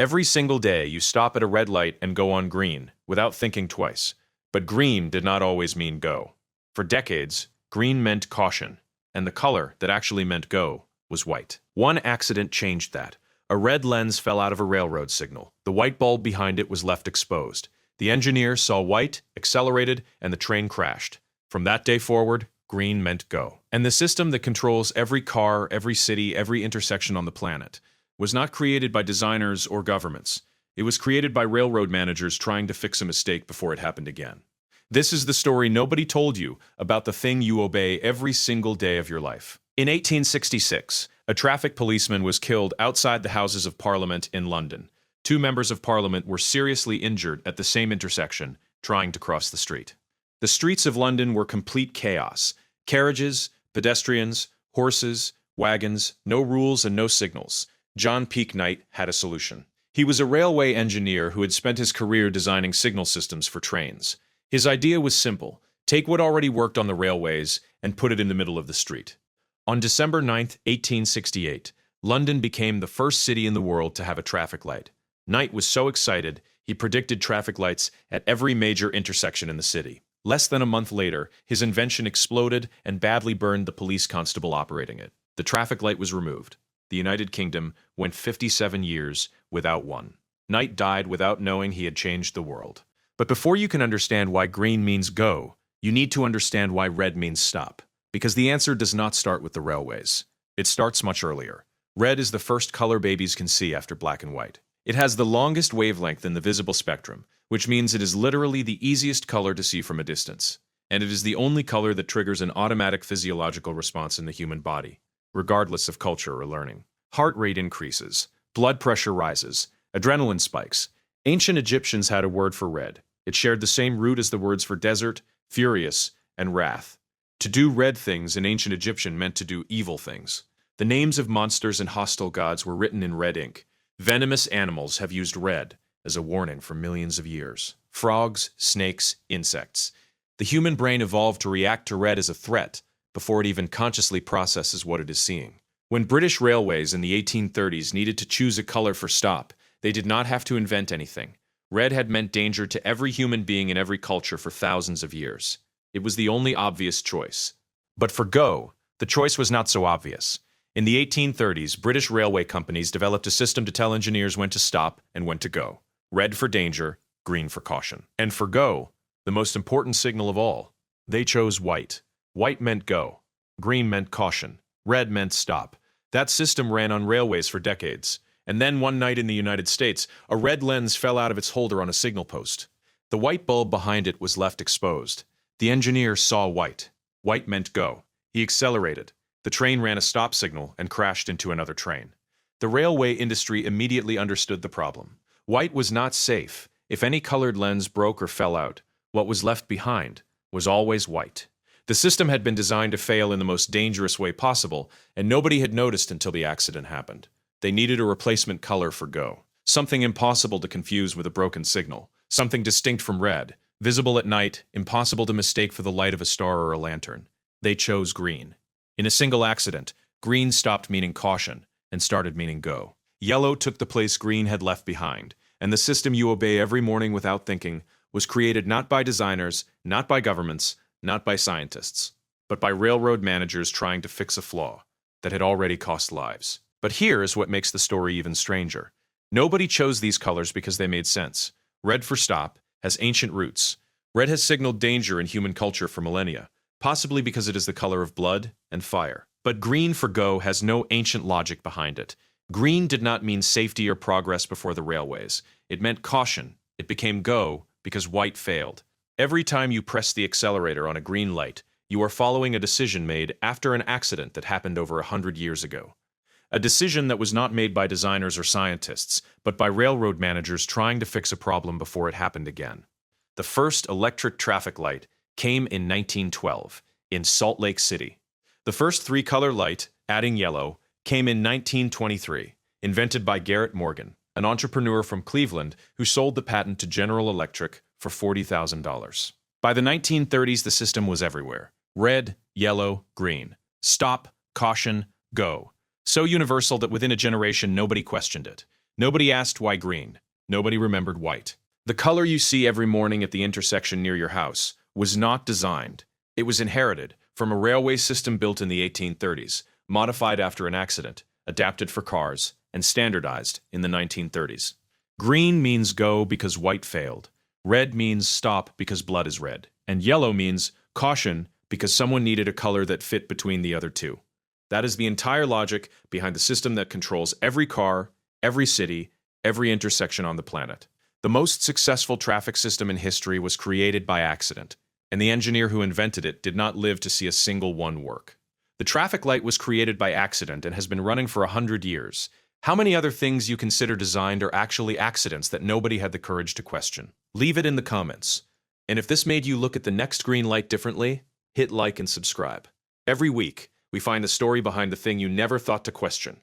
Every single day, you stop at a red light and go on green, without thinking twice. But green did not always mean go. For decades, green meant caution, and the color that actually meant go was white. One accident changed that. A red lens fell out of a railroad signal. The white bulb behind it was left exposed. The engineer saw white, accelerated, and the train crashed. From that day forward, green meant go. And the system that controls every car, every city, every intersection on the planet was not created by designers or governments. It was created by railroad managers trying to fix a mistake before it happened again. This is the story nobody told you about the thing you obey every single day of your life. In 1866, a traffic policeman was killed outside the Houses of Parliament in London. Two members of Parliament were seriously injured at the same intersection, trying to cross the street. The streets of London were complete chaos. Carriages, pedestrians, horses, wagons, no rules and no signals. John Peake Knight had a solution. He was a railway engineer who had spent his career designing signal systems for trains. His idea was simple: take what already worked on the railways and put it in the middle of the street. On December 9, 1868, London became the first city in the world to have a traffic light. Knight was so excited, he predicted traffic lights at every major intersection in the city. Less than a month later, his invention exploded and badly burned the police constable operating it. The traffic light was removed. The United Kingdom went 57 years without one. Knight died without knowing he had changed the world. But before you can understand why green means go, you need to understand why red means stop. Because the answer does not start with the railways. It starts much earlier. Red is the first color babies can see after black and white. It has the longest wavelength in the visible spectrum, which means it is literally the easiest color to see from a distance. And it is the only color that triggers an automatic physiological response in the human body, regardless of culture or learning. Heart rate increases, blood pressure rises, adrenaline spikes. Ancient Egyptians had a word for red. It shared the same root as the words for desert, furious, and wrath. To do red things in ancient Egyptian meant to do evil things. The names of monsters and hostile gods were written in red ink. Venomous animals have used red as a warning for millions of years. Frogs, snakes, insects. The human brain evolved to react to red as a threat before it even consciously processes what it is seeing. When British Railways in the 1830s needed to choose a color for stop, they did not have to invent anything. Red had meant danger to every human being in every culture for thousands of years. It was the only obvious choice. But for go, the choice was not so obvious. In the 1830s, British railway companies developed a system to tell engineers when to stop and when to go. Red for danger, green for caution. And for go, the most important signal of all, they chose white. White meant go. Green meant caution. Red meant stop. That system ran on railways for decades. And then one night in the United States, a red lens fell out of its holder on a signal post. The white bulb behind it was left exposed. The engineer saw white. White meant go. He accelerated. The train ran a stop signal and crashed into another train. The railway industry immediately understood the problem. White was not safe. If any colored lens broke or fell out, what was left behind was always white. The system had been designed to fail in the most dangerous way possible, and nobody had noticed until the accident happened. They needed a replacement color for go. Something impossible to confuse with a broken signal. Something distinct from red. Visible at night, impossible to mistake for the light of a star or a lantern. They chose green. In a single accident, green stopped meaning caution and started meaning go. Yellow took the place green had left behind, and the system you obey every morning without thinking was created not by designers, not by governments, not by scientists, but by railroad managers trying to fix a flaw that had already cost lives. But here is what makes the story even stranger. Nobody chose these colors because they made sense. Red for stop has ancient roots. Red has signaled danger in human culture for millennia, possibly because it is the color of blood and fire. But green for go has no ancient logic behind it. Green did not mean safety or progress before the railways. It meant caution. It became go because white failed. Every time you press the accelerator on a green light, you are following a decision made after an accident that happened over 100 years ago. A decision that was not made by designers or scientists, but by railroad managers trying to fix a problem before it happened again. The first electric traffic light came in 1912 in Salt Lake City. The first three-color light, adding yellow, came in 1923, invented by Garrett Morgan, an entrepreneur from Cleveland who sold the patent to General Electric for $40,000. By the 1930s, the system was everywhere. Red, yellow, green. Stop, caution, go. So universal that within a generation nobody questioned it. Nobody asked why green. Nobody remembered white. The color you see every morning at the intersection near your house was not designed. It was inherited from a railway system built in the 1830s, modified after an accident, adapted for cars, and standardized in the 1930s. Green means go because white failed. Red means stop because blood is red. And yellow means caution because someone needed a color that fit between the other two. That is the entire logic behind the system that controls every car, every city, every intersection on the planet. The most successful traffic system in history was created by accident, and the engineer who invented it did not live to see a single one work. The traffic light was created by accident and has been running for 100 years. How many other things you consider designed are actually accidents that nobody had the courage to question? Leave it in the comments. And if this made you look at the next green light differently, hit like and subscribe. Every week, we find the story behind the thing you never thought to question.